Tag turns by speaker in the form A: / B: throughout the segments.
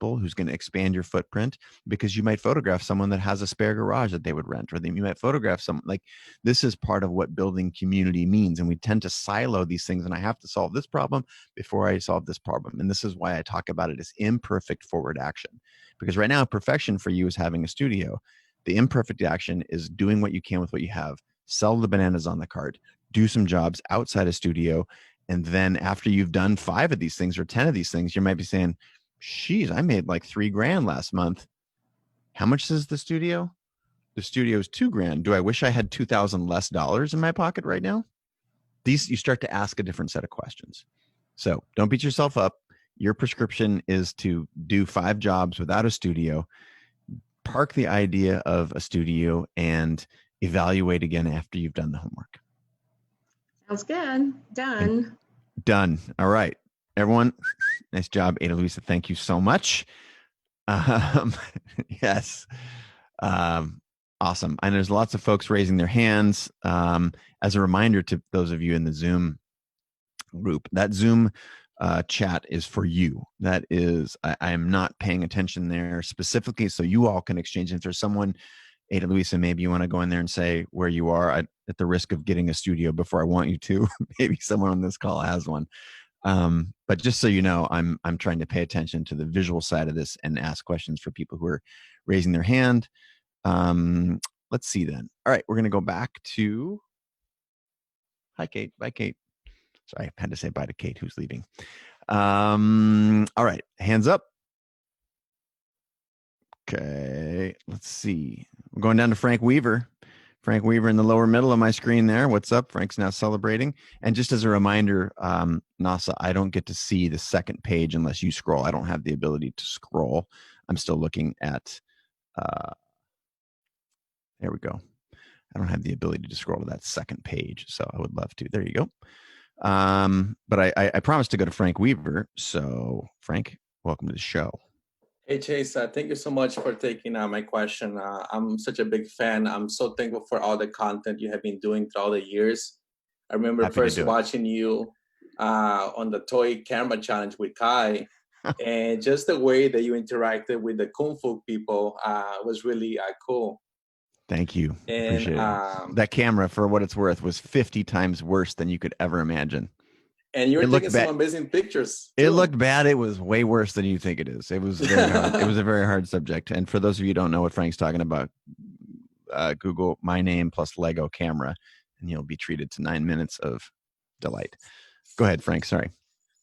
A: people, who's going to expand your footprint, because you might photograph someone that has a spare garage that they would rent, or then you might photograph someone. Like, this is part of what building community means. And we tend to silo these things, and I have to solve this problem before I solve this problem. And this is why I talk about it as imperfect forward action, because right now perfection for you is having a studio. The imperfect action is doing what you can with what you have. Sell the bananas on the cart, do some jobs outside a studio. And then after you've done 5 of these things or 10 of these things, you might be saying, geez, I made like $3,000 last month. How much is the studio? The studio is $2,000. Do I wish I had $2,000 less in my pocket right now? These, you start to ask a different set of questions. So don't beat yourself up. Your prescription is to do 5 jobs without a studio, park the idea of a studio, and evaluate again after you've done the homework.
B: Sounds good. Done.
A: Done. All right, everyone. Nice job, Ada Louisa. Thank you so much. Yes. Awesome. And there's lots of folks raising their hands. As a reminder to those of you in the Xoom group, that Xoom chat is for you. That is, I am not paying attention there specifically, so you all can exchange. If there's someone, Ada Louisa, maybe you want to go in there and say where you are, at the risk of getting a studio before I want you to. Maybe someone on this call has one. But just so you know, I'm trying to pay attention to the visual side of this and ask questions for people who are raising their hand. Let's see then. All right, we're going to go back to, hi, Kate. Bye, Kate. Sorry, I had to say bye to Kate, who's leaving. All right, hands up. Okay, let's see. We're going down to Frank Weaver. Frank Weaver in the lower middle of my screen there. What's up? Frank's now celebrating. And just as a reminder, NASA, I don't get to see the second page unless you scroll. I don't have the ability to scroll. I'm still looking at, there we go. I don't have the ability to scroll to that second page, so I would love to. There you go. But I promised to go to Frank Weaver. So Frank, welcome to the show.
C: Hey, Chase, thank you so much for taking my question. I'm such a big fan. I'm so thankful for all the content you have been doing throughout the years. I remember first watching you on the toy camera challenge with Kai, and just the way that you interacted with the Kung Fu people was really cool.
A: Thank you. Appreciate it. That camera, for what it's worth, was 50 times worse than you could ever imagine.
C: And you were taking some amazing pictures,
A: too. It looked bad. It was way worse than you think it is. It was very hard. It was a very hard subject. And for those of you who don't know what Frank's talking about, Google my name plus Lego camera, and you'll be treated to 9 minutes of delight. Go ahead, Frank. Sorry.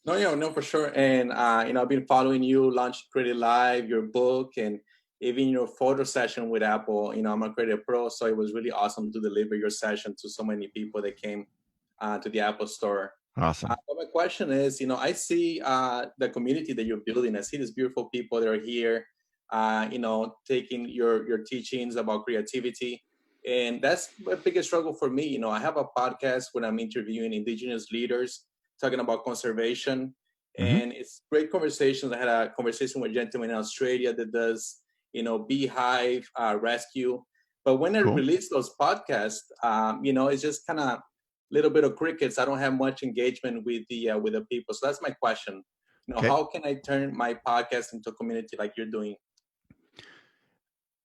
C: No, for sure. And, I've been following you, Launch Creative Live, your book, and even your photo session with Apple. I'm a Creative Pro, so it was really awesome to deliver your session to so many people that came to the Apple Store.
A: Awesome.
C: But my question is, I see the community that you're building. I see these beautiful people that are here, taking your teachings about creativity. And that's a biggest struggle for me. I have a podcast when I'm interviewing indigenous leaders talking about conservation. And it's great conversations. I had a conversation with a gentleman in Australia that does, beehive rescue. But when I release those podcasts, it's just kind of little bit of crickets. I don't have much engagement with the people. So that's my question. How can I turn my podcast into a community like you're doing?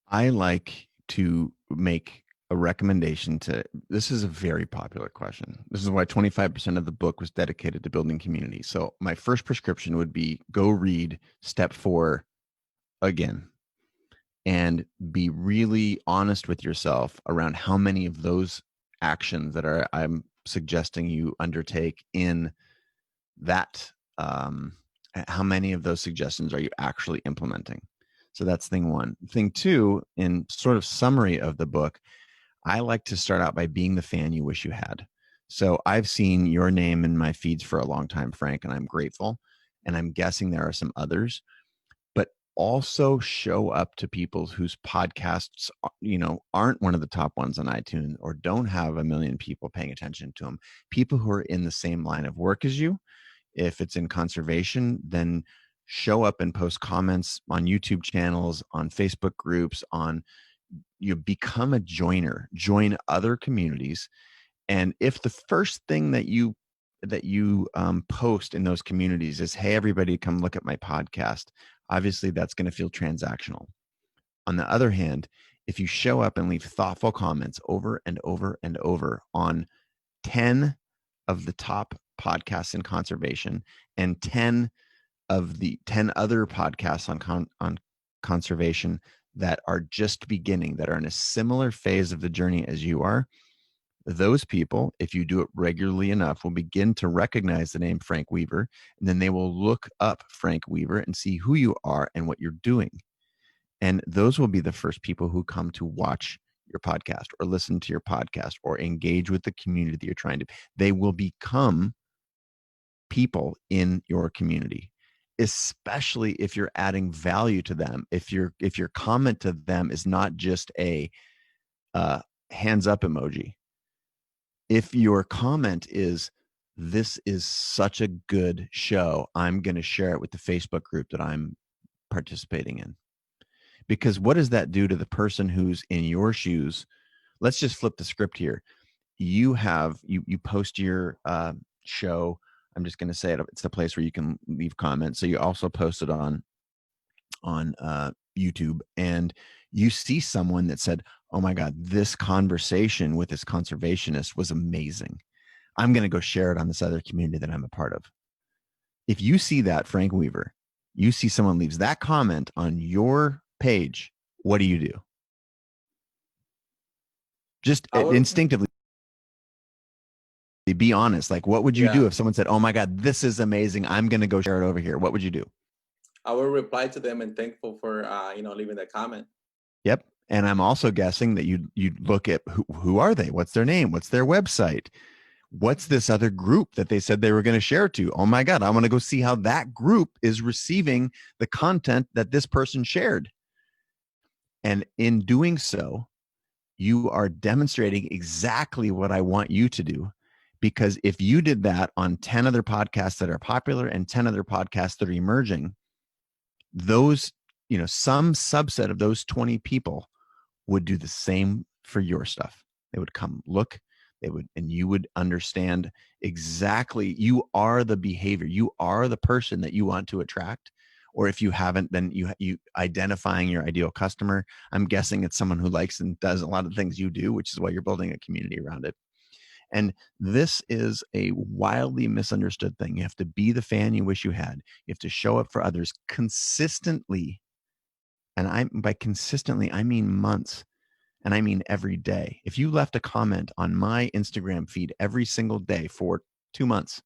A: I like to make a recommendation to, this is a very popular question. This is why 25% of the book was dedicated to building community. So my first prescription would be go read step 4 again and be really honest with yourself around how many of those actions that I'm suggesting you undertake in that, how many of those suggestions are you actually implementing? So that's thing 1. Thing 2, in sort of summary of the book, I like to start out by being the fan you wish you had. So I've seen your name in my feeds for a long time, Frank, and I'm grateful. And I'm guessing there are some others. But also show up to people whose podcasts, aren't one of the top ones on iTunes or don't have 1 million people paying attention to them. People who are in the same line of work as you. If it's in conservation, then show up and post comments on YouTube channels, on Facebook groups, you become a joiner, join other communities. And if the first thing that you post in those communities is, hey, everybody come look at my podcast, obviously that's going to feel transactional. On the other hand, if you show up and leave thoughtful comments over and over and over on 10 of the top podcasts in conservation and 10 of the 10 other podcasts on conservation that are just beginning, that are in a similar phase of the journey as you are, those people, if you do it regularly enough, will begin to recognize the name Frank Weaver, and then they will look up Frank Weaver and see who you are and what you're doing. And those will be the first people who come to watch your podcast or listen to your podcast or engage with the community that you're trying to. They will become people in your community, especially if you're adding value to them. If your comment to them is not just a hands up emoji. If your comment is, this is such a good show, I'm going to share it with the Facebook group that I'm participating in. Because what does that do to the person who's in your shoes? Let's just flip the script here. You post your show. I'm just going to say it. It's a place where you can leave comments. So you also post it on YouTube, and you see someone that said, oh my God, this conversation with this conservationist was amazing. I'm going to go share it on this other community that I'm a part of. If you see that, Frank Weaver, you see someone leaves that comment on your page, what do? Just instinctively be honest. Like, what would you do if someone said, oh my God, this is amazing, I'm going to go share it over here? What would you do?
C: I will reply to them and thankful for leaving that comment.
A: Yep. And I'm also guessing that you look at who are they? What's their name? What's their website? What's this other group that they said they were going to share to? Oh my God, I want to go see how that group is receiving the content that this person shared. And in doing so, you are demonstrating exactly what I want you to do. Because if you did that on 10 other podcasts that are popular and 10 other podcasts that are emerging, those, some subset of those 20 people would do the same for your stuff. They would come look, and you would understand exactly, you are the behavior, you are the person that you want to attract. Or if you haven't, then you identifying your ideal customer. I'm guessing it's someone who likes and does a lot of things you do, which is why you're building a community around it. And this is a wildly misunderstood thing. You have to be the fan you wish you had. You have to show up for others consistently. And by consistently, I mean months. And I mean every day. If you left a comment on my Instagram feed every single day for 2 months,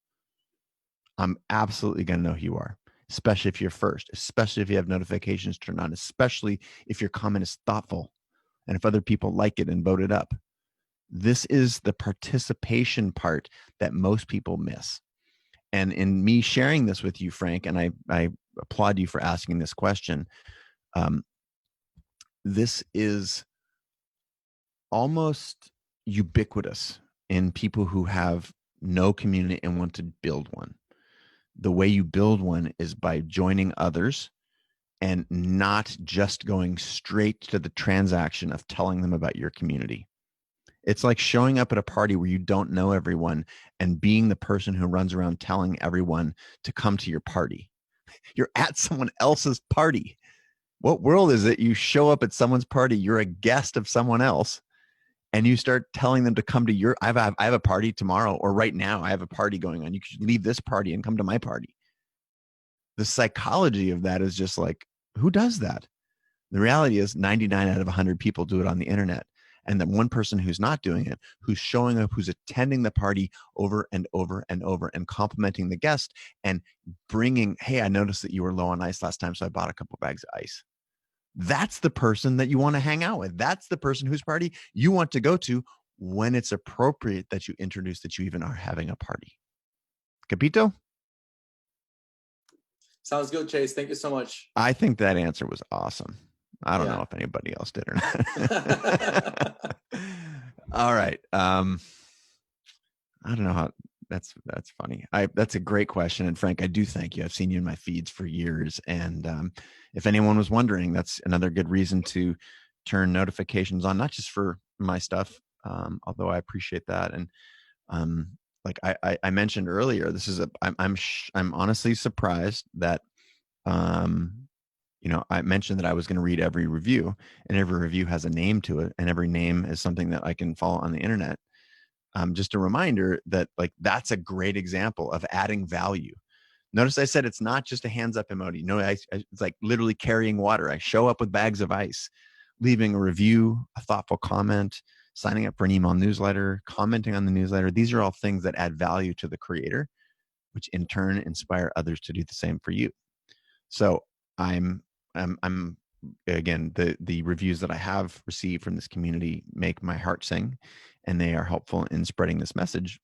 A: I'm absolutely going to know who you are, especially if you're first, especially if you have notifications turned on, especially if your comment is thoughtful and if other people like it and vote it up. This is the participation part that most people miss. And in me sharing this with you, Frank, and I applaud you for asking this question, this is almost ubiquitous in people who have no community and want to build one. The way you build one is by joining others and not just going straight to the transaction of telling them about your community. It's like showing up at a party where you don't know everyone and being the person who runs around telling everyone to come to your party. You're at someone else's party. What world is it? You show up at someone's party, you're a guest of someone else, and you start telling them to come to your, I have a party tomorrow, or right now I have a party going on. You should leave this party and come to my party. The psychology of that is just like, who does that? The reality is 99 out of 100 people do it on the internet. And the one person who's not doing it, who's showing up, who's attending the party over and over and over and complimenting the guest and bringing, hey, I noticed that you were low on ice last time, so I bought a couple bags of ice. That's the person that you want to hang out with. That's the person whose party you want to go to when it's appropriate that you introduce that you even are having a party. Capito?
C: Sounds good, Chase. Thank you so much.
A: I think that answer was awesome. I don't know if anybody else did or not. All right. I don't know how that's funny. That's a great question. And Frank, I do thank you. I've seen you in my feeds for years. And if anyone was wondering, that's another good reason to turn notifications on, not just for my stuff, although I appreciate that. And like I mentioned earlier, this is I'm honestly surprised that I mentioned that I was going to read every review, and every review has a name to it, and every name is something that I can follow on the internet. Just a reminder that like that's a great example of adding value. Notice I said it's not just a hands up emoji. No, it's like literally carrying water. I show up with bags of ice, leaving a review, a thoughtful comment, signing up for an email newsletter, commenting on the newsletter. These are all things that add value to the creator, which in turn inspire others to do the same for you. So I'm again, the reviews that I have received from this community make my heart sing, and they are helpful in spreading this message.